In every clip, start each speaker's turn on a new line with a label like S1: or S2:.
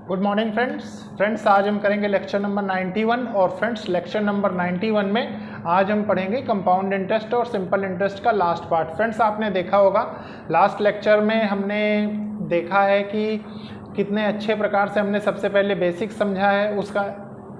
S1: Good morning friends आज हम करेंगे लेक्चर नंबर 91 और फ्रेंड्स लेक्चर नंबर 91 में आज हम पढ़ेंगे कंपाउंड इंटरेस्ट और सिंपल इंटरेस्ट का लास्ट पार्ट। फ्रेंड्स आपने देखा होगा लास्ट लेक्चर में हमने देखा है कि कितने अच्छे प्रकार से हमने सबसे पहले बेसिक समझा है उसका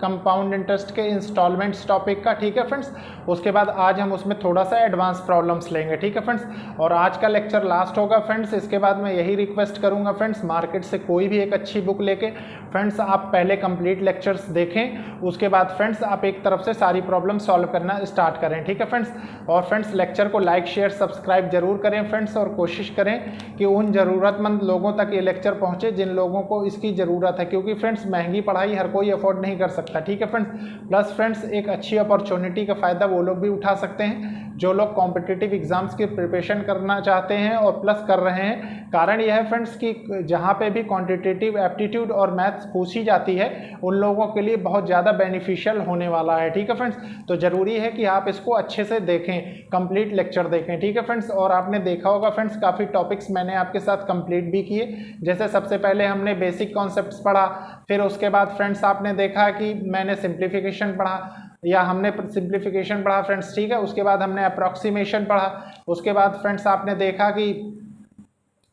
S1: कंपाउंड इंटरेस्ट के इंस्टॉलमेंट्स टॉपिक का, ठीक है फ्रेंड्स। उसके बाद आज हम उसमें थोड़ा सा एडवांस प्रॉब्लम्स लेंगे, ठीक है फ्रेंड्स। और आज का लेक्चर लास्ट होगा फ्रेंड्स। इसके बाद मैं यही रिक्वेस्ट करूंगा फ्रेंड्स, मार्केट से कोई भी एक अच्छी बुक लेके फ्रेंड्स आप पहले कंप्लीट लेक्चर्स देखें, उसके बाद फ्रेंड्स आप एक तरफ से सारी प्रॉब्लम सॉल्व करना स्टार्ट करें, ठीक है फ्रेंड्स। और फ्रेंड्स लेक्चर को लाइक शेयर सब्सक्राइब जरूर करें फ्रेंड्स, और कोशिश करें कि उन ज़रूरतमंद लोगों तक ये लेक्चर पहुँचे जिन लोगों को इसकी ज़रूरत है, क्योंकि फ्रेंड्स महंगी पढ़ाई हर कोई अफोर्ड नहीं कर सकता, ठीक है फ्रेंड्स। प्लस फ्रेंड्स एक अच्छी अपॉर्चुनिटी का फ़ायदा वो लोग भी उठा सकते हैं जो लोग कॉम्पिटिटिव एग्जाम्स की प्रिपरेशन करना चाहते हैं और प्लस कर रहे हैं। कारण यह है फ्रेंड्स कि जहाँ पे भी क्वांटिटेटिव एप्टीट्यूड और मैथ्स पूछी जाती है उन लोगों के लिए बहुत ज़्यादा बेनिफिशियल होने वाला है, ठीक है फ्रेंड्स। तो ज़रूरी है कि आप इसको अच्छे से देखें, कंप्लीट लेक्चर देखें, ठीक है फ्रेंड्स। और आपने देखा होगा फ्रेंड्स काफ़ी टॉपिक्स मैंने आपके साथ कंप्लीट भी किए। जैसे सबसे पहले हमने बेसिक कॉन्सेप्ट्स पढ़ा, फिर उसके बाद फ्रेंड्स आपने देखा कि मैंने सिंप्लीफिकेशन पढ़ा या हमने सिंप्लीफिकेशन पढ़ा फ्रेंड्स, ठीक है। उसके बाद हमने अप्रॉक्सीमेशन पढ़ा, उसके बाद फ्रेंड्स आपने देखा कि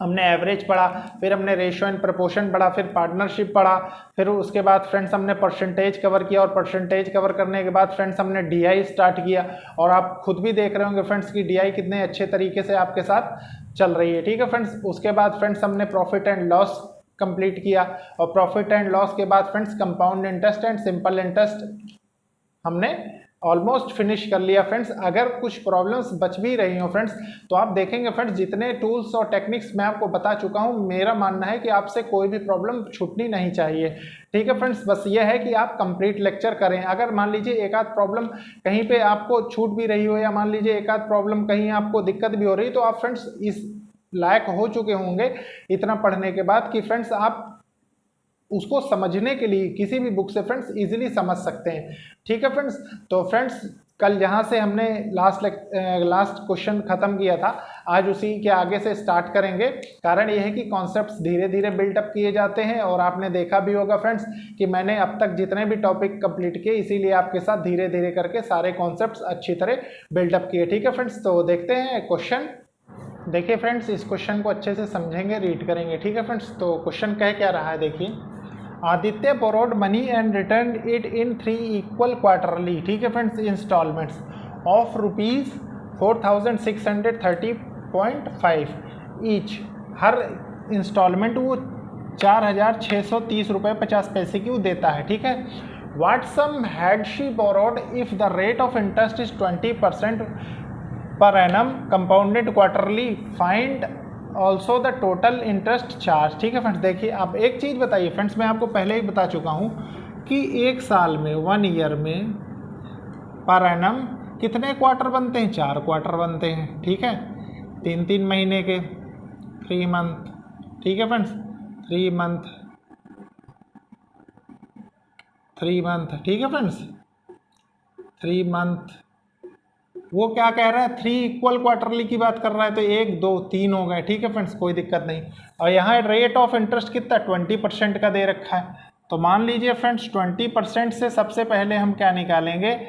S1: हमने एवरेज पढ़ा, फिर हमने रेशियो एंड प्रोपोर्शन पढ़ा, फिर पार्टनरशिप पढ़ा, फिर उसके बाद फ्रेंड्स हमने परसेंटेज कवर किया, और परसेंटेज कवर करने के बाद फ्रेंड्स हमने डीआई स्टार्ट किया। और आप खुद भी देख रहे होंगे फ्रेंड्स कि डीआई कितने अच्छे तरीके से आपके साथ चल रही है, ठीक है फ्रेंड्स। उसके बाद फ्रेंड्स हमने प्रॉफिट एंड लॉस कंप्लीट किया, और प्रॉफिट एंड लॉस के बाद friends compound interest and simple interest हमने ऑलमोस्ट फिनिश कर लिया फ्रेंड्स। अगर कुछ प्रॉब्लम्स बच भी रही हो फ्रेंड्स तो आप देखेंगे फ्रेंड्स जितने टूल्स और टेक्निक्स मैं आपको बता चुका हूं, मेरा मानना है कि आपसे कोई भी प्रॉब्लम छूटनी नहीं चाहिए, ठीक है फ्रेंड्स। बस ये है कि आप कंप्लीट लेक्चर करें। अगर मान लीजिए एक आध प्रॉब्लम कहीं पे आपको छूट भी रही हो, या मान लीजिए एक आध प्रॉब्लम कहीं आपको दिक्कत भी हो रही, तो आप फ्रेंड्स इस लायक हो चुके होंगे इतना पढ़ने के बाद कि फ्रेंड्स आप उसको समझने के लिए किसी भी बुक से फ्रेंड्स इजीली समझ सकते हैं, ठीक है फ्रेंड्स। तो फ्रेंड्स कल जहां से हमने लास्ट क्वेश्चन खत्म किया था, आज उसी के आगे से स्टार्ट करेंगे। कारण यह है कि कॉन्सेप्ट्स धीरे धीरे बिल्डअप किए जाते हैं, और आपने देखा भी होगा फ्रेंड्स कि मैंने अब तक जितने भी टॉपिक कंप्लीट किए इसीलिए आपके साथ धीरे धीरे करके सारे कॉन्सेप्ट्स अच्छी तरह बिल्डअप किए, ठीक है फ्रेंड्स। तो देखते हैं क्वेश्चन। देखिए फ्रेंड्स इस क्वेश्चन को अच्छे से समझेंगे, रीड करेंगे, ठीक है फ्रेंड्स। तो क्वेश्चन कह क्या रहा है, देखिए। Aditya borrowed money and return it in 3 equal quarterly, ठीक है फ्रेंड्स, इंस्टॉलमेंट्स ऑफ ₹4630.5 ईच। हर इंस्टॉलमेंट वो 4630.50 की वो देता है, ठीक है। What sum had she borrowed if the rate of interest is 20% per annum compounded quarterly, find also the total interest charge, ठीक है फ्रेंड्स। देखिए आप एक चीज़ बताइए फ्रेंड्स, मैं आपको पहले ही बता चुका हूँ कि एक साल में 1 ईयर में पर एनम कितने क्वार्टर बनते हैं, 4 क्वार्टर बनते हैं, ठीक है। 3-3 महीने के, 3 मंथ, ठीक है फ्रेंड्स, 3 मंथ, ठीक है फ्रेंड्स, 3 मंथ। वो क्या कह रहा है, 3 इक्वल क्वार्टरली की बात कर रहा है, तो 1 2 3 हो गए, ठीक है फ्रेंड्स, कोई दिक्कत नहीं। और यहाँ रेट ऑफ इंटरेस्ट कितना 20% का दे रखा है। तो मान लीजिए फ्रेंड्स 20% से सबसे पहले हम क्या निकालेंगे,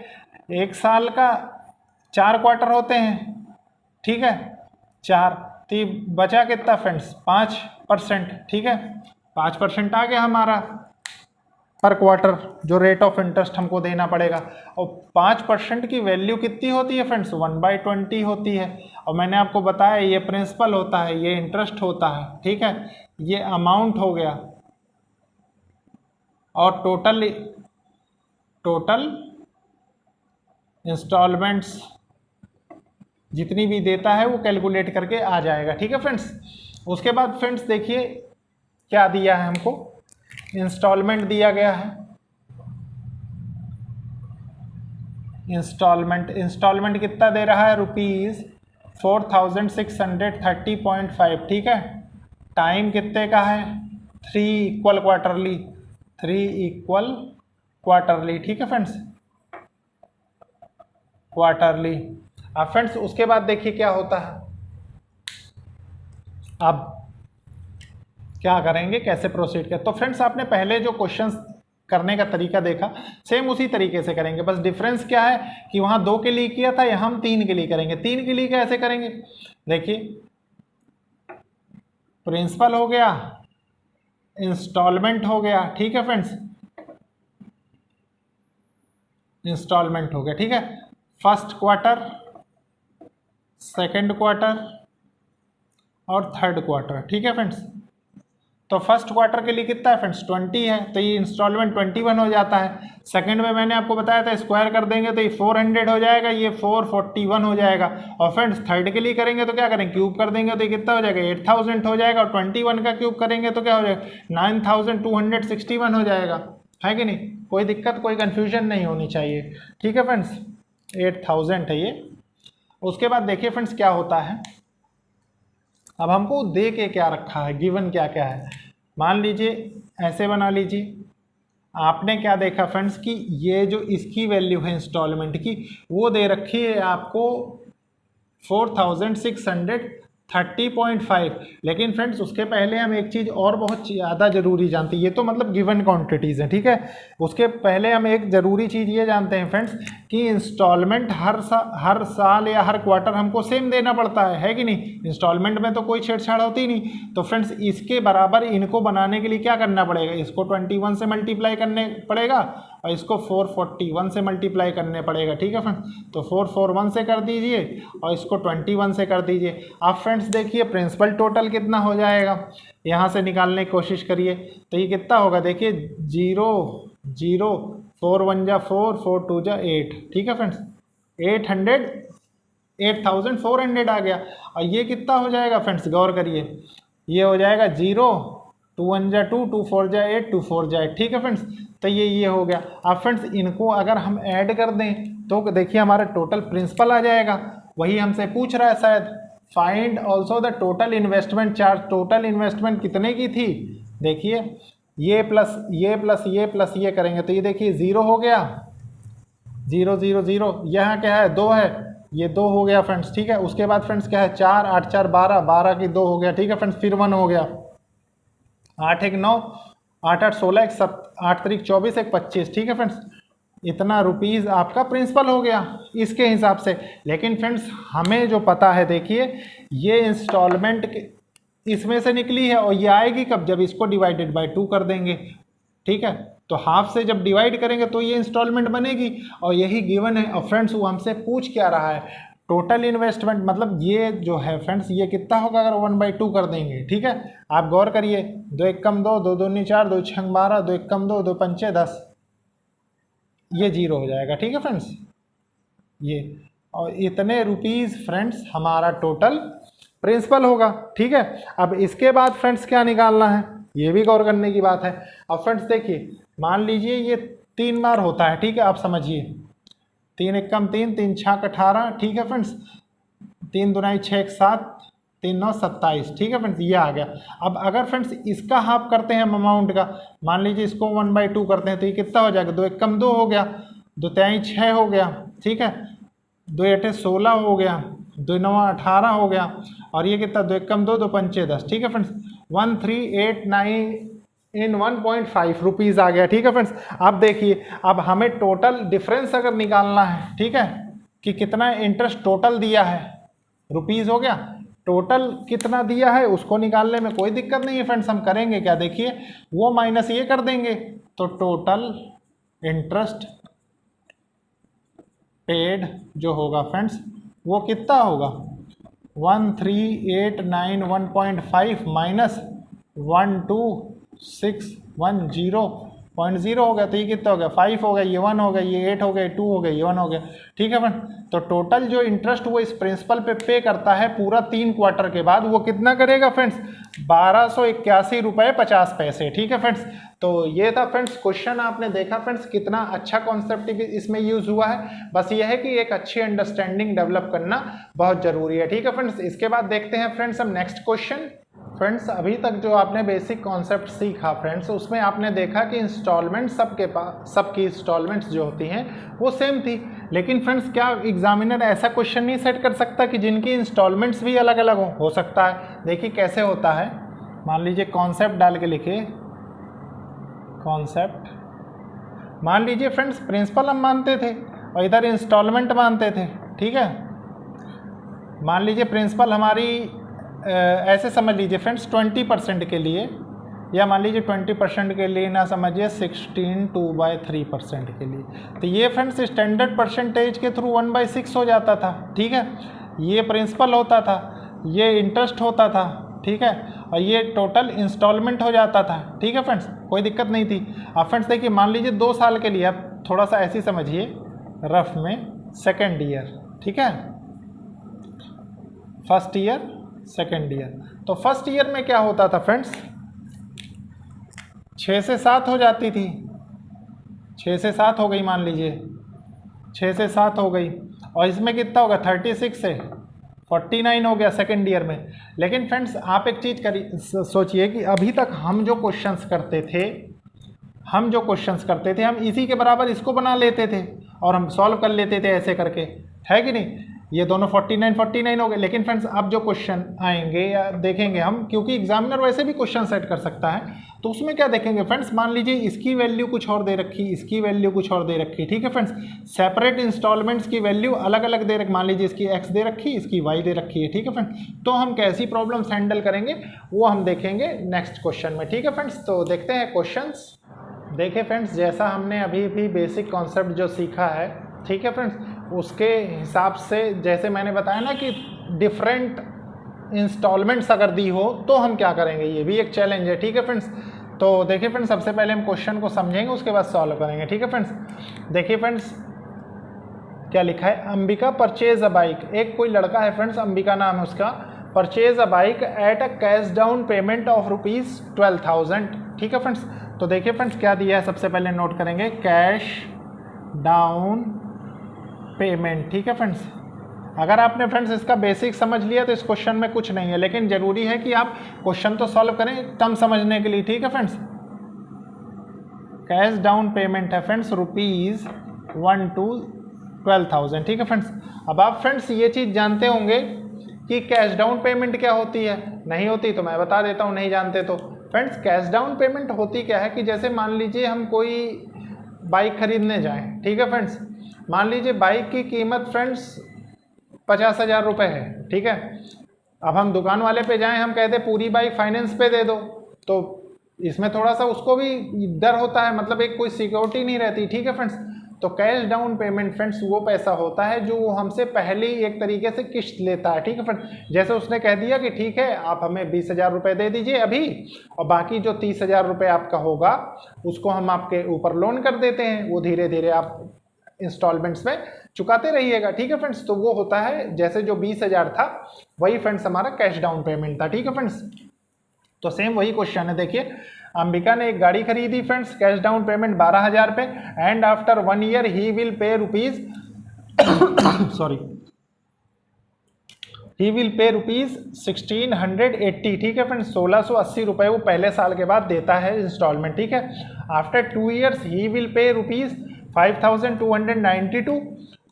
S1: एक साल का 4 क्वार्टर होते हैं, ठीक है, 4, तो बचा कितना फ्रेंड्स 5%, ठीक है। 5% आ गया हमारा पर क्वार्टर जो रेट ऑफ इंटरेस्ट हमको देना पड़ेगा। और 5% की वैल्यू कितनी होती है फ्रेंड्स, 1/20 होती है। और मैंने आपको बताया ये प्रिंसिपल होता है, ये इंटरेस्ट होता है, ठीक है, ये अमाउंट हो गया। और टोटल इंस्टॉलमेंट्स जितनी भी देता है वो कैलकुलेट करके आ जाएगा, ठीक है फ्रेंड्स। उसके बाद फ्रेंड्स देखिए क्या दिया है हमको, इंस्टॉलमेंट दिया गया है। इंस्टॉलमेंट कितना दे रहा है, ₹4630.5, ठीक है। टाइम कितने का है, 3 इक्वल क्वार्टरली, ठीक है फ्रेंड्स, क्वार्टरली। अब फ्रेंड्स उसके बाद देखिए क्या होता है। अब क्या करेंगे, कैसे प्रोसीड करें। तो फ्रेंड्स आपने पहले जो क्वेश्चंस करने का तरीका देखा, सेम उसी तरीके से करेंगे, बस डिफरेंस क्या है कि वहां 2 के लिए किया था, यहाँ हम 3 के लिए करेंगे। 3 के लिए कैसे करेंगे, देखिए प्रिंसिपल हो गया, इंस्टॉलमेंट हो गया, ठीक है फ्रेंड्स, इंस्टॉलमेंट हो गया, ठीक है, फर्स्ट क्वार्टर, सेकंड क्वार्टर और थर्ड क्वार्टर, ठीक है फ्रेंड्स। तो फर्स्ट क्वार्टर के लिए कितना है फ्रेंड्स, 20 है, तो ये इंस्टॉलमेंट 21 हो जाता है। सेकंड में मैंने आपको बताया था स्क्वायर कर देंगे तो ये 400 हो जाएगा, ये 441 हो जाएगा। और फ्रेंड्स थर्ड के लिए करेंगे तो क्या करेंगे, क्यूब कर देंगे तो ये कितना हो जाएगा, 8000 हो जाएगा। और 21 का क्यूब करेंगे तो क्या हो जाएगा, 9261 हो जाएगा, है कि नहीं। कोई दिक्कत, कोई कन्फ्यूजन नहीं होनी चाहिए, ठीक है फ्रेंड्स। 8000 है ये। उसके बाद देखिए फ्रेंड्स क्या होता है, अब हमको दे के क्या रखा है, गिवन क्या क्या है। मान लीजिए ऐसे बना लीजिए, आपने क्या देखा फ्रेंड्स कि ये जो इसकी वैल्यू है इंस्टॉलमेंट की, वो दे रखी है आपको 4630.5। लेकिन फ्रेंड्स उसके पहले हम एक चीज़ और बहुत ज़्यादा ज़रूरी जानते हैं, ये तो मतलब गिवन क्वांटिटीज़ हैं, ठीक है। उसके पहले हम एक ज़रूरी चीज़ ये जानते हैं फ्रेंड्स कि इंस्टॉलमेंट हर साल या हर क्वार्टर हमको सेम देना पड़ता है कि नहीं। इंस्टॉलमेंट में तो कोई छेड़छाड़ होती नहीं। तो फ्रेंड्स इसके बराबर इनको बनाने के लिए क्या करना पड़ेगा, इसको 21 से मल्टीप्लाई करने पड़ेगा और इसको 441 से मल्टीप्लाई करने पड़ेगा, ठीक है फ्रेंड्स। तो 441 से कर दीजिए और इसको 21 से कर दीजिए। आप फ्रेंड्स देखिए प्रिंसिपल टोटल कितना हो जाएगा, यहाँ से निकालने की कोशिश करिए तो ये कितना होगा, देखिए 0 0 4 1 जा 4 4 2 जा 8, ठीक है फ्रेंड्स। 8400 आ गया। और ये कितना हो जाएगा फ्रेंड्स, गौर करिए, ये हो जाएगा 0 2 1 जा 2 2 4 जा 8 2 4 जा 8, ठीक है फ्रेंड्स। तो ये हो गया। अब फ्रेंड्स इनको अगर हम ऐड कर दें तो देखिए हमारा टोटल प्रिंसिपल आ जाएगा। वही हमसे पूछ रहा है शायद, find also the total investment charge. Total investment कितने की थी, देखिए ये प्लस ये प्लस ये प्लस ये करेंगे तो ये देखिए 0 हो गया, 0 0 0, यहाँ क्या है 2 है, ये 2 हो गया फ्रेंड्स, ठीक है। उसके बाद फ्रेंड्स क्या है 4 8 4 12 12 की 2 हो गया, ठीक है फ्रेंड्स। फिर 1 हो गया, 8 1 9 8 8 16 1 7 8 तारीख 24 1 25, ठीक है फ्रेंड्स। इतना रुपीज़ आपका प्रिंसिपल हो गया इसके हिसाब से। लेकिन फ्रेंड्स हमें जो पता है, देखिए ये इंस्टॉलमेंट इसमें से निकली है और ये आएगी कब, जब इसको डिवाइडेड बाय 2 कर देंगे, ठीक है। तो हाफ से जब डिवाइड करेंगे तो ये इंस्टॉलमेंट बनेगी और यही गिवन है। और फ्रेंड्स वो हमसे पूछ क्या रहा है, टोटल इन्वेस्टमेंट, मतलब ये जो है फ्रेंड्स ये कितना होगा अगर 1/2 कर देंगे, ठीक है। आप गौर करिए, 2 1 कम 2 2 2 9 4 2 6 12 2 1 कम 2 2 5 10, ये 0 हो जाएगा, ठीक है फ्रेंड्स ये। और इतने रुपीज़ फ्रेंड्स हमारा टोटल प्रिंसिपल होगा, ठीक है। अब इसके बाद फ्रेंड्स क्या निकालना है, ये भी गौर करने की बात है। अब फ्रेंड्स देखिए मान लीजिए ये 3 बार होता है, ठीक है। आप समझिए 3 1 कम 3 3 6 18, ठीक है फ्रेंड्स। 3 2 6 1 7 3 9 27, ठीक है फ्रेंड्स, ये आ गया। अब अगर फ्रेंड्स इसका हाफ करते हैं हम अमाउंट का, मान लीजिए इसको 1/2 करते हैं तो ये कितना हो जाएगा, 2 1 कम 2 हो गया, 2 3 6 हो गया, ठीक है, 2 8 16 हो गया, 2 9 18 हो गया, और ये कितना 2 1 कम 2 2 5 10, ठीक है फ्रेंड्स। 1389 इन 1.5 रुपीज़ आ गया, ठीक है फ्रेंड्स। अब देखिए अब हमें टोटल डिफरेंस अगर निकालना है, ठीक है, कि कितना इंटरेस्ट टोटल दिया है, रुपीज़ हो गया, टोटल कितना दिया है उसको निकालने में कोई दिक्कत नहीं है फ्रेंड्स। हम करेंगे क्या, देखिए वो माइनस ये कर देंगे तो टोटल इंटरेस्ट पेड जो होगा फ्रेंड्स वो कितना होगा, 1389 माइनस 12610.0 हो गया, तो ये कितना हो गया 5 हो गया, ये 1 हो गया, ये 8 हो गया, 2 हो गया, ये 1 हो गया, ठीक है फ्रेंड। तो टोटल जो इंटरेस्ट वो इस प्रिंसिपल पे करता है पूरा 3 क्वार्टर के बाद, वो कितना करेगा फ्रेंड्स, 1281 रुपये 50 पैसे, ठीक है फ्रेंड्स। तो ये था फ्रेंड्स क्वेश्चन, आपने देखा फ्रेंड्स कितना अच्छा कॉन्सेप्ट इसमें यूज हुआ है। बस ये है कि एक अच्छी अंडरस्टैंडिंग डेवलप करना बहुत जरूरी है, ठीक है फ्रेंड्स। इसके बाद देखते हैं फ्रेंड्स हम नेक्स्ट क्वेश्चन। फ्रेंड्स अभी तक जो आपने बेसिक कॉन्सेप्ट सीखा फ्रेंड्स, उसमें आपने देखा कि इंस्टॉलमेंट सबकी इंस्टॉलमेंट्स जो होती हैं वो सेम थी। लेकिन फ्रेंड्स क्या एग्जामिनर ऐसा क्वेश्चन नहीं सेट कर सकता कि जिनकी इंस्टॉलमेंट्स भी अलग अलग हो सकता है। देखिए कैसे होता है मान लीजिए कॉन्सेप्ट डाल के लिखे, कॉन्सेप्ट। मान लीजिए फ्रेंड्स प्रिंसिपल हम मानते थे और इधर इंस्टॉलमेंट मानते थे, ठीक है। मान लीजिए प्रिंसिपल हमारी ऐसे समझ लीजिए फ्रेंड्स 20% के लिए, या मान लीजिए 20% के लिए ना समझिए 16 2/3% के लिए। तो ये फ्रेंड्स स्टैंडर्ड परसेंटेज के थ्रू 1/6 हो जाता था, ठीक है। ये प्रिंसिपल होता था, ये इंटरेस्ट होता था, ठीक है, और ये टोटल इंस्टॉलमेंट हो जाता था, ठीक है फ्रेंड्स, कोई दिक्कत नहीं थी। अब फ्रेंड्स देखिए मान लीजिए 2 साल के लिए, आप थोड़ा सा ऐसे समझिए रफ में, सेकेंड ईयर, ठीक है, फर्स्ट ईयर सेकेंड ईयर। तो फर्स्ट ईयर में क्या होता था फ्रेंड्स, 6 से 7 हो जाती थी, 6 से 7 हो गई, मान लीजिए 6 से 7 हो गई, और इसमें कितना होगा 36 से 49 हो गया सेकेंड ईयर में। लेकिन फ्रेंड्स आप एक चीज़ सोचिए कि अभी तक हम जो क्वेश्चंस करते थे हम इसी के बराबर इसको बना लेते थे और हम सॉल्व कर लेते थे ऐसे करके, है कि नहीं। ये दोनों 49 हो गए। लेकिन फ्रेंड्स अब जो क्वेश्चन आएंगे या देखेंगे हम, क्योंकि एग्जामिनर वैसे भी क्वेश्चन सेट कर सकता है, तो उसमें क्या देखेंगे फ्रेंड्स, मान लीजिए इसकी वैल्यू कुछ और दे रखी, इसकी वैल्यू कुछ और दे रखी, ठीक है फ्रेंड्स। सेपरेट इंस्टॉलमेंट्स की वैल्यू अलग अलग दे रखी, मान लीजिए इसकी x दे रखी, इसकी y दे रखी है, ठीक है फ्रेंड्स। तो हम कैसी प्रॉब्लम्स हैंडल करेंगे वो हम देखेंगे नेक्स्ट क्वेश्चन में, ठीक है फ्रेंड्स। तो देखते हैं क्वेश्चंस। देखिए फ्रेंड्स, जैसा हमने अभी भी बेसिक कॉन्सेप्ट जो सीखा है, ठीक है फ्रेंड्स, उसके हिसाब से जैसे मैंने बताया ना कि डिफरेंट इंस्टॉलमेंट्स अगर दी हो तो हम क्या करेंगे, ये भी एक चैलेंज है, ठीक है फ्रेंड्स। तो देखिए फ्रेंड्स, सबसे पहले हम क्वेश्चन को समझेंगे, उसके बाद सॉल्व करेंगे, ठीक है फ्रेंड्स। देखिए फ्रेंड्स क्या लिखा है, अंबिका परचेज अ बाइक। एक कोई लड़का है फ्रेंड्स, अंबिका नाम है उसका, purchase a bike at a cash down payment of ₹12,000, ठीक है फ्रेंड्स। तो देखिए फ्रेंड्स क्या दिया है, सबसे पहले नोट करेंगे कैश डाउन पेमेंट, ठीक है फ्रेंड्स। अगर आपने फ्रेंड्स इसका बेसिक समझ लिया तो इस क्वेश्चन में कुछ नहीं है, लेकिन जरूरी है कि आप क्वेश्चन तो सॉल्व करें तब समझने के लिए, ठीक है फ्रेंड्स। कैश डाउन पेमेंट है फ्रेंड्स ₹1 to 12,000, ठीक है फ्रेंड्स। अब आप फ्रेंड्स ये चीज़ जानते होंगे कि कैश डाउन पेमेंट क्या होती है, नहीं होती तो मैं बता देता हूँ, नहीं जानते तो फ्रेंड्स कैश डाउन पेमेंट होती क्या है कि जैसे मान लीजिए हम कोई बाइक खरीदने जाएं, ठीक है फ्रेंड्स। मान लीजिए बाइक की कीमत फ्रेंड्स 50,000 रुपये है, ठीक है। अब हम दुकान वाले पे जाएं, हम कहते पूरी बाइक फाइनेंस पे दे दो, तो इसमें थोड़ा सा उसको भी डर होता है, मतलब एक कोई सिक्योरिटी नहीं रहती, ठीक है फ्रेंड्स। तो कैश डाउन पेमेंट फ्रेंड्स वो पैसा होता है जो वो हमसे पहले ही एक तरीके से किश्त लेता है, ठीक है फ्रेंड्स। जैसे उसने कह दिया कि ठीक है आप हमें 20,000 रुपये दे दीजिए अभी, और बाकी जो 30,000 रुपये आपका होगा उसको हम आपके ऊपर लोन कर देते हैं, वो धीरे धीरे आप इंस्टॉलमेंट्स में चुकाते रहिएगा, ठीक है फ्रेंड्स। तो वो होता है जैसे जो 20,000 था वही फ्रेंड्स हमारा कैश डाउन पेमेंट था, ठीक है फ्रेंड्स। तो सेम वही क्वेश्चन है। देखिए अंबिका ने एक गाड़ी खरीदी फ्रेंड्स, कैश डाउन पेमेंट 12,000 पे, and after 1 year he will pay rupees he will pay ₹1680, ठीक है फ्रेंड्स। 1680 रुपये वो पहले साल के बाद देता है इंस्टॉलमेंट, ठीक है। After 2 years he will pay ₹5,292,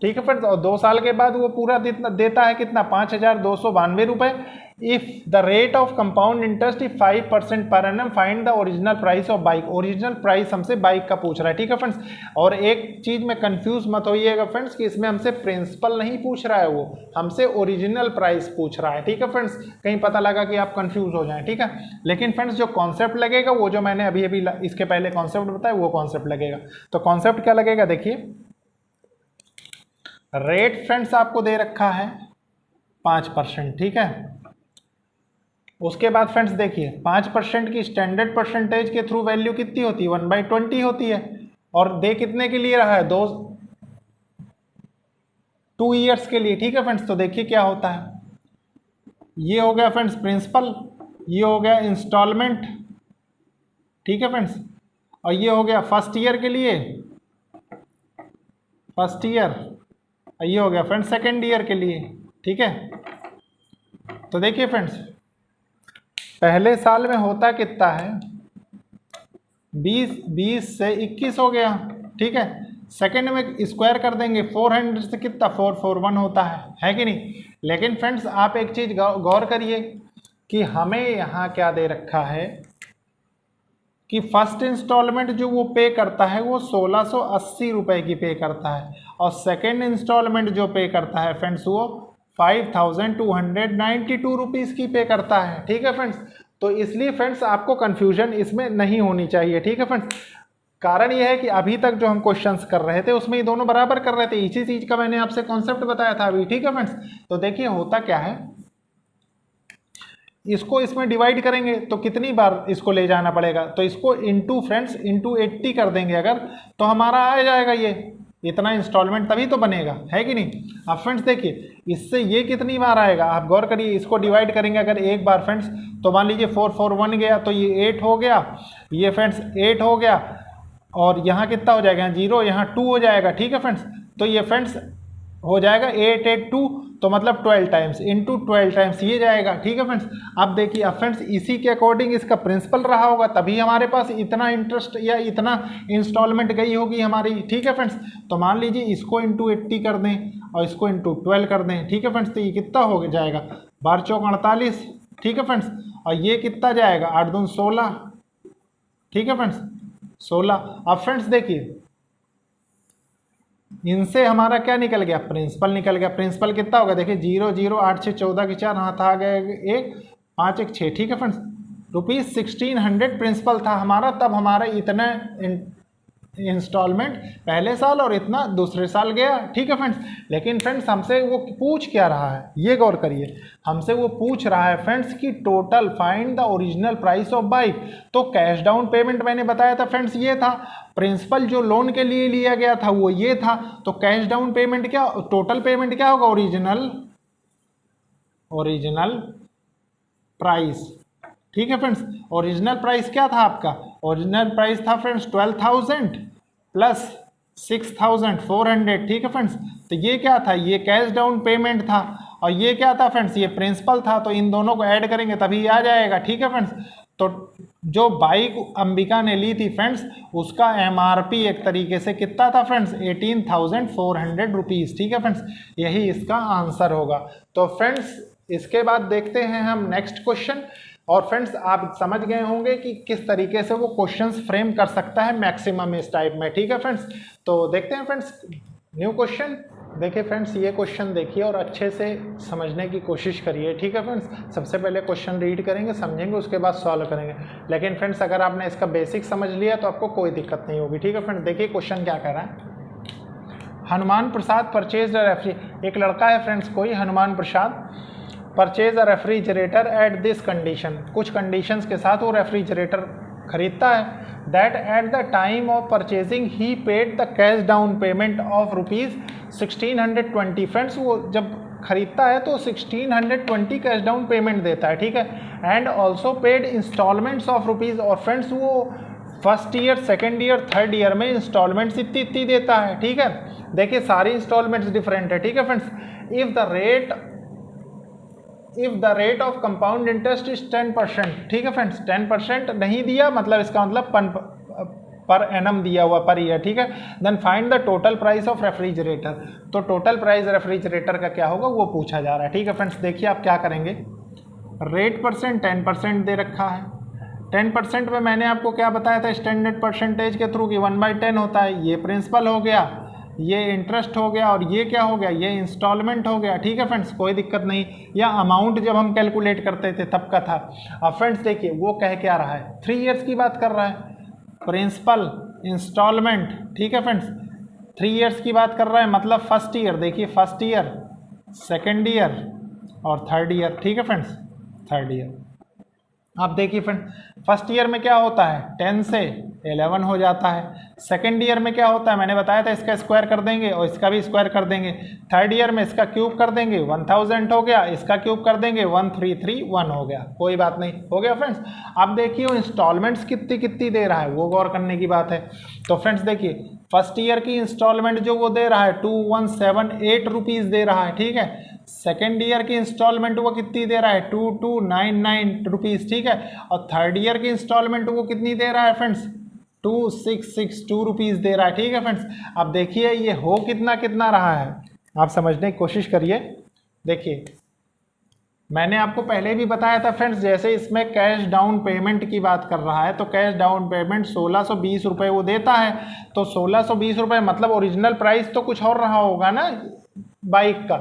S1: ठीक है फ्रेंड्स। और 2 साल के बाद वो पूरा देता है कितना, 5,292 रुपये। If the rate of compound interest if 5% per annum, find the original price of bike. Original price हमसे बाइक का पूछ रहा है, ठीक है फ्रेंड्स। और एक चीज में कंफ्यूज मत होइएगा फ्रेंड्स कि इसमें हमसे प्रिंसिपल नहीं पूछ रहा है, वो हमसे ओरिजिनल प्राइस पूछ रहा है, ठीक है फ्रेंड्स। कहीं पता लगा कि आप कंफ्यूज हो जाएं, ठीक है। लेकिन फ्रेंड्स जो कॉन्सेप्ट लगेगा वो जो मैंने अभी अभी इसके पहले कॉन्सेप्ट बताया वो कॉन्सेप्ट लगेगा। तो कॉन्सेप्ट क्या लगेगा, देखिए रेट फ्रेंड्स आपको दे रखा है 5%, ठीक है। उसके बाद फ्रेंड्स देखिए 5% की स्टैंडर्ड परसेंटेज के थ्रू वैल्यू कितनी होती है, 1/20 होती है। और दे कितने के लिए रहा है, 2 ईयर्स के लिए, ठीक है फ्रेंड्स। तो देखिए क्या होता है, ये हो गया फ्रेंड्स प्रिंसिपल, ये हो गया इंस्टॉलमेंट, ठीक है फ्रेंड्स। और ये हो गया फर्स्ट ईयर के लिए, फर्स्ट ईयर, और ये हो गया फ्रेंड्स सेकेंड ईयर के लिए, ठीक है। तो देखिए फ्रेंड्स पहले साल में होता कितना है, 20 से 21 हो गया, ठीक है। सेकेंड में स्क्वायर कर देंगे, 400 से कितना 441 होता है कि नहीं। लेकिन फ्रेंड्स आप एक चीज़ गौर करिए कि हमें यहाँ क्या दे रखा है कि फर्स्ट इंस्टॉलमेंट जो वो पे करता है वो 1680 रुपये की पे करता है, और सेकेंड इंस्टॉलमेंट जो पे करता है फ्रेंड्स वो 5292 रुपीज़ की पे करता है। ठीक है फ्रेंड्स, तो इसलिए फ्रेंड्स आपको कन्फ्यूजन इसमें नहीं होनी चाहिए। ठीक है फ्रेंड्स, कारण यह है कि अभी तक जो हम क्वेश्चंस कर रहे थे उसमें ये दोनों बराबर कर रहे थे, इसी चीज़ का मैंने आपसे कॉन्सेप्ट बताया था अभी। ठीक है फ्रेंड्स, तो देखिए होता क्या है, इसको इसमें डिवाइड करेंगे तो कितनी बार इसको ले जाना पड़ेगा, तो इसको इंटू फ्रेंड्स इंटू 80 कर देंगे अगर, तो हमारा आ जाएगा ये इतना इंस्टॉलमेंट, तभी तो बनेगा, है कि नहीं। अब फ्रेंड्स देखिए इससे ये कितनी बार आएगा, आप गौर करिए, इसको डिवाइड करेंगे अगर एक बार फ्रेंड्स, तो मान लीजिए 4 4 1 गया, तो ये 8 हो गया, ये फ्रेंड्स 8 हो गया, और यहाँ कितना हो जाएगा, 0, यहाँ 2 हो जाएगा। ठीक है फ्रेंड्स, तो ये फ्रेंड्स हो जाएगा 8 8 2, तो मतलब 12 टाइम्स इंटू 12 टाइम्स ये जाएगा। ठीक है फ्रेंड्स, अब देखिए, अब फ्रेंड्स इसी के अकॉर्डिंग इसका प्रिंसिपल रहा होगा, तभी हमारे पास इतना इंटरेस्ट या इतना इंस्टॉलमेंट गई होगी हमारी। ठीक है फ्रेंड्स, तो मान लीजिए इसको इंटू 80 कर दें और इसको इंटू 12 कर दें। ठीक है फ्रेंड्स, तो ये कितना हो जाएगा, 12 चौक 48। ठीक है फ्रेंड्स, और ये कितना जाएगा, 8 दून 16। ठीक है फ्रेंड्स, 16। अब फ्रेंड्स देखिए इनसे हमारा क्या निकल गया, प्रिंसिपल निकल गया। प्रिंसिपल कितना होगा, देखिए 0 0 8 6 14 की 4, हाथ आ गए 1 5 1 6। ठीक है फ्रेंड्स, ₹1600 प्रिंसिपल था हमारा, तब हमारा इतना इंस्टॉलमेंट पहले साल और इतना दूसरे साल गया। ठीक है फ्रेंड्स, लेकिन फ्रेंड्स हमसे वो पूछ क्या रहा है, ये गौर करिए, हमसे वो पूछ रहा है फ्रेंड्स कि total find the original price of bike. तो कैश डाउन पेमेंट मैंने बताया था फ्रेंड्स ये था, प्रिंसिपल जो लोन के लिए लिया गया था वो ये था, तो कैश डाउन पेमेंट क्या, टोटल पेमेंट क्या होगा, ओरिजिनल प्राइस। ठीक है फ्रेंड्स, ओरिजिनल प्राइस क्या था आपका, ओरिजिनल प्राइस था फ्रेंड्स 12,000 प्लस 6,400। ठीक है फ्रेंड्स, तो ये क्या था, ये कैश डाउन पेमेंट था, और ये क्या था फ्रेंड्स, ये प्रिंसिपल था, तो इन दोनों को ऐड करेंगे तभी आ जाएगा। ठीक है फ्रेंड्स, तो जो बाइक अंबिका ने ली थी फ्रेंड्स उसका MRP एक तरीके से कितना था फ्रेंड्स, 18,400 रुपीज़। ठीक है फ्रेंड्स, यही इसका आंसर होगा। तो फ्रेंड्स इसके बाद देखते हैं हम नेक्स्ट क्वेश्चन, और फ्रेंड्स आप समझ गए होंगे कि किस तरीके से वो क्वेश्चंस फ्रेम कर सकता है मैक्सिमम इस टाइप में। ठीक है फ्रेंड्स, तो देखते हैं फ्रेंड्स न्यू क्वेश्चन। देखिए फ्रेंड्स ये क्वेश्चन देखिए और अच्छे से समझने की कोशिश करिए। ठीक है फ्रेंड्स, सबसे पहले क्वेश्चन रीड करेंगे, समझेंगे, उसके बाद सॉल्व करेंगे। लेकिन फ्रेंड्स अगर आपने इसका बेसिक समझ लिया तो आपको कोई दिक्कत नहीं होगी। ठीक है फ्रेंड्स, देखिए क्वेश्चन क्या कह रहा है, हनुमान प्रसाद परचेज रेफ्री, एक लड़का है फ्रेंड्स कोई Hanuman Prasad, purchase a refrigerator at this condition, कुछ कंडीशंस के साथ वो रेफ्रिजरेटर खरीदता है, that at the time of purchasing ही paid the cash down payment of ₹1620। Friends वो जब खरीदता है तो 1620 कैश डाउन पेमेंट देता है। ठीक है, and also paid installments of rupees, और फ्रेंड्स वो first year second year third year में इंस्टॉलमेंट्स इतनी देता है। ठीक है, देखिए सारी इंस्टॉलमेंट्स डिफरेंट है। ठीक है friends, if the rate of compound interest is 10%। ठीक है फ्रेंड्स, 10% नहीं दिया मतलब इसका मतलब पर एनम दिया हुआ पर ईयर। ठीक है, then find the total price of refrigerator, तो टोटल प्राइस रेफ्रिजरेटर का क्या होगा वो पूछा जा रहा है। ठीक है फ्रेंड्स, देखिए आप क्या करेंगे, रेट परसेंट 10% दे रखा है, 10% में मैंने आपको क्या बताया था स्टैंडर्ड परसेंटेज के थ्रू कि 1/10 होता है, ये प्रिंसिपल हो गया, ये इंटरेस्ट हो गया, और ये क्या हो गया, ये इंस्टॉलमेंट हो गया। ठीक है फ्रेंड्स, कोई दिक्कत नहीं, या अमाउंट जब हम कैलकुलेट करते थे तब का था। अब फ्रेंड्स देखिए वो कह क्या रहा है, 3 इयर्स की बात कर रहा है, प्रिंसिपल इंस्टॉलमेंट। ठीक है फ्रेंड्स, 3 इयर्स की बात कर रहा है, मतलब फर्स्ट ईयर, देखिए फर्स्ट ईयर सेकेंड ईयर और थर्ड ईयर। ठीक है फ्रेंड्स, थर्ड ईयर। आप देखिए फ्रेंड, फर्स्ट ईयर में क्या होता है 10 से 11 हो जाता है, सेकेंड ईयर में क्या होता है मैंने बताया था इसका स्क्वायर कर देंगे और इसका भी स्क्वायर कर देंगे, थर्ड ईयर में इसका क्यूब कर देंगे 1000 हो गया, इसका क्यूब कर देंगे 1331 हो गया। कोई बात नहीं, हो गया फ्रेंड्स। अब देखिए वो इंस्टॉलमेंट्स कितनी कितनी दे रहा है वो गौर करने की बात है। तो फ्रेंड्स देखिए फर्स्ट ईयर की इंस्टॉलमेंट जो वो दे रहा है 2178 रुपीज़ दे रहा है। ठीक है, सेकेंड ईयर की इंस्टॉलमेंट वो कितनी दे रहा है 2299 रुपीज़। ठीक है, और थर्ड ईयर की इंस्टॉलमेंट वो कितनी दे रहा है फ्रेंड्स 2662 रुपीज़ दे रहा है। ठीक है फ्रेंड्स, अब देखिए ये हो कितना कितना रहा है, आप समझने की कोशिश करिए। देखिए मैंने आपको पहले भी बताया था फ्रेंड्स, जैसे इसमें कैश डाउन पेमेंट की बात कर रहा है तो कैश डाउन पेमेंट 1620 रुपये वो देता है। तो 1620 रुपये मतलब ओरिजिनल प्राइस तो कुछ और रहा होगा ना बाइक का,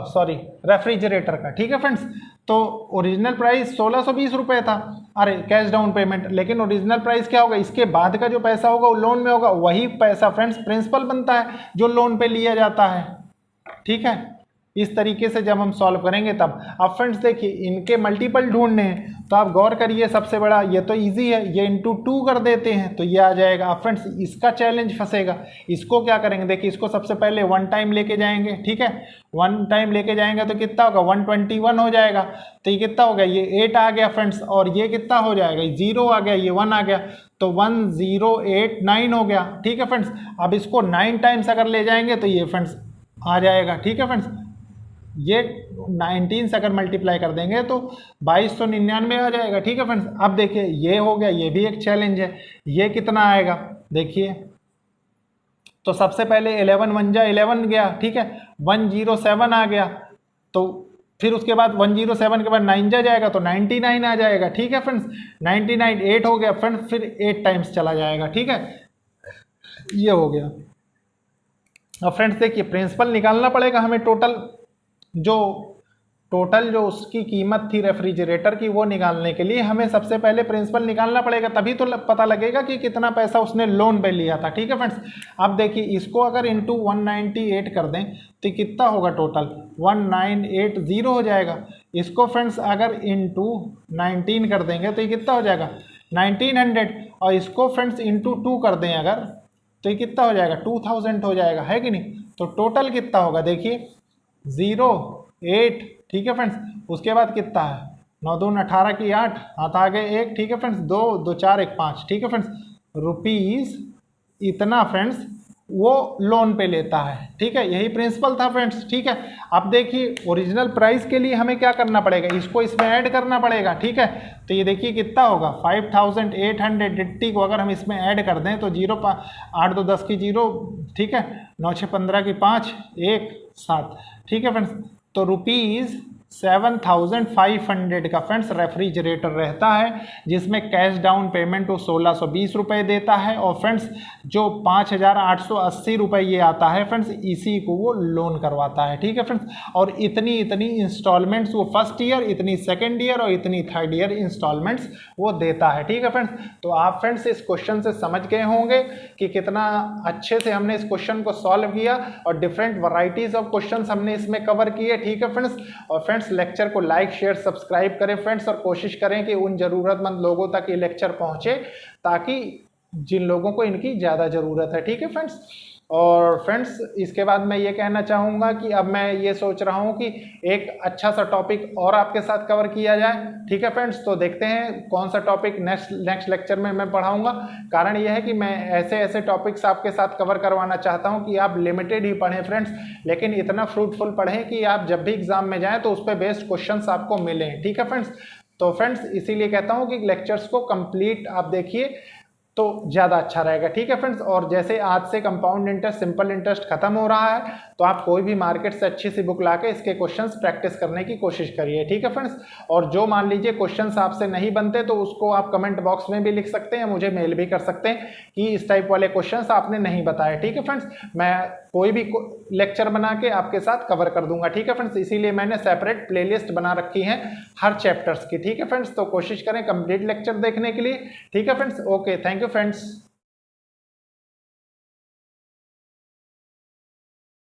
S1: सॉरी रेफ्रिजरेटर का, ठीक है फ्रेंड्स। तो ओरिजिनल प्राइस 1620 रुपये था, अरे कैश डाउन पेमेंट, लेकिन ओरिजिनल प्राइस क्या होगा, इसके बाद का जो पैसा होगा वो लोन में होगा, वही पैसा फ्रेंड्स प्रिंसिपल बनता है जो लोन पे लिया जाता है, ठीक है। इस तरीके से जब हम सॉल्व करेंगे तब। अब फ्रेंड्स देखिए इनके मल्टीपल ढूंढने हैं तो आप गौर करिए, सबसे बड़ा ये तो इजी है, ये इंटू 2 कर देते हैं तो ये आ जाएगा। अब फ्रेंड्स इसका चैलेंज फंसेगा, इसको क्या करेंगे, देखिए इसको सबसे पहले 1 टाइम लेके जाएंगे, ठीक है। 1 टाइम लेके जाएंगे तो कितना होगा, 121 हो जाएगा। तो ये कितना हो गया, ये 8 आ गया फ्रेंड्स, और ये कितना हो जाएगा, 0 आ गया, ये 1 आ गया, तो 1089 हो गया, ठीक है फ्रेंड्स। अब इसको 9 टाइम्स अगर ले जाएंगे तो ये फ्रेंड्स आ जाएगा, ठीक है फ्रेंड्स। ये 19 से अगर मल्टीप्लाई कर देंगे तो 2299 आ जाएगा, ठीक है फ्रेंड्स। अब देखिए ये हो गया, ये भी एक चैलेंज है, ये कितना आएगा देखिए। तो सबसे पहले 11 1 जा 11 गया, ठीक है, 107 आ गया, तो फिर उसके बाद 107 के बाद 9 जा जाएगा तो 99 आ जाएगा, ठीक है फ्रेंड्स। 99 8 हो गया फ्रेंड्स, फिर 8 टाइम्स चला जाएगा, ठीक है, ये हो गया। अब फ्रेंड्स देखिए प्रिंसिपल निकालना पड़ेगा हमें, टोटल जो उसकी कीमत थी रेफ्रिजरेटर की वो निकालने के लिए हमें सबसे पहले प्रिंसिपल निकालना पड़ेगा, तभी तो पता लगेगा कि कितना पैसा उसने लोन पे लिया था, ठीक है फ्रेंड्स। अब देखिए इसको अगर इंटू 198 कर दें तो कितना होगा, टोटल 1980 हो जाएगा। इसको फ्रेंड्स अगर इंटू 19 कर देंगे तो ये कितना हो जाएगा 1900, और इसको फ्रेंड्स इंटू 2 कर दें अगर तो ये कितना हो जाएगा 2000 हो जाएगा, है कि नहीं। तो टोटल कितना होगा देखिए 08, ठीक है फ्रेंड्स। उसके बाद कितना है 9 दून 18 की 8, हाथ आगे 1, ठीक है फ्रेंड्स, 2 2 4 1 5, ठीक है फ्रेंड्स। रुपीज़ इतना फ्रेंड्स वो लोन पे लेता है, ठीक है, यही प्रिंसिपल था फ्रेंड्स, ठीक है। अब देखिए ओरिजिनल प्राइस के लिए हमें क्या करना पड़ेगा, इसको इसमें ऐड करना पड़ेगा, ठीक है। तो ये देखिए कितना होगा 5880 को अगर हम इसमें ऐड कर दें तो 0 8 2 10 की 0, ठीक है, 9 6 15 की 5 1 7, ठीक है फ्रेंड्स। तो रुपीज़ 7500 का फ्रेंड्स रेफ्रिजरेटर रहता है, जिसमें कैश डाउन पेमेंट वो 1620 रुपये देता है, और फ्रेंड्स जो 5880 रुपये ये आता है फ्रेंड्स, इसी को वो लोन करवाता है, ठीक है फ्रेंड्स। और इतनी इंस्टॉलमेंट्स वो फर्स्ट ईयर, इतनी सेकेंड ईयर और इतनी थर्ड ईयर इंस्टॉलमेंट्स वो देता है, ठीक है फ्रेंड्स। तो आप फ्रेंड्स इस क्वेश्चन से समझ गए होंगे कि कितना अच्छे से हमने इस क्वेश्चन को सॉल्व किया, और डिफरेंट वराइटीज ऑफ क्वेश्चन हमने इसमें कवर किए, ठीक है फ्रेंड्स। और फ्रेंड्स लेक्चर को लाइक शेयर सब्सक्राइब करें फ्रेंड्स, और कोशिश करें कि उन जरूरतमंद लोगों तक ये लेक्चर पहुंचे, ताकि जिन लोगों को इनकी ज़्यादा ज़रूरत है, ठीक है फ्रेंड्स। और फ्रेंड्स इसके बाद मैं ये कहना चाहूँगा कि अब मैं ये सोच रहा हूँ कि एक अच्छा सा टॉपिक और आपके साथ कवर किया जाए, ठीक है फ्रेंड्स। तो देखते हैं कौन सा टॉपिक नेक्स्ट लेक्चर में मैं पढ़ाऊँगा। कारण यह है कि मैं ऐसे टॉपिक्स आपके साथ कवर करवाना चाहता हूँ कि आप लिमिटेड ही पढ़ें फ्रेंड्स, लेकिन इतना फ्रूटफुल पढ़ें कि आप जब भी एग्जाम में जाएँ तो उस पर बेस्ड क्वेश्चन आपको मिलें, ठीक है फ्रेंड्स। तो फ्रेंड्स इसीलिए कहता हूँ कि लेक्चर्स को कंप्लीट आप देखिए तो ज़्यादा अच्छा रहेगा, ठीक है फ्रेंड्स। और जैसे आज से कंपाउंड इंटरेस्ट सिंपल इंटरेस्ट खत्म हो रहा है, तो आप कोई भी मार्केट से अच्छी सी बुक लाके इसके क्वेश्चंस प्रैक्टिस करने की कोशिश करिए, ठीक है फ्रेंड्स। और जो मान लीजिए क्वेश्चंस आपसे नहीं बनते तो उसको आप कमेंट बॉक्स में भी लिख सकते हैं, मुझे मेल भी कर सकते हैं कि इस टाइप वाले क्वेश्चंस आपने नहीं बताए, ठीक है फ्रेंड्स। मैं कोई भी लेक्चर बना के आपके साथ कवर कर दूंगा, ठीक है फ्रेंड्स। इसीलिए मैंने सेपरेट प्लेलिस्ट बना रखी है हर चैप्टर्स की, ठीक है फ्रेंड्स। तो कोशिश करें कंप्लीट लेक्चर देखने के लिए, ठीक है friends. Okay, thank you friends.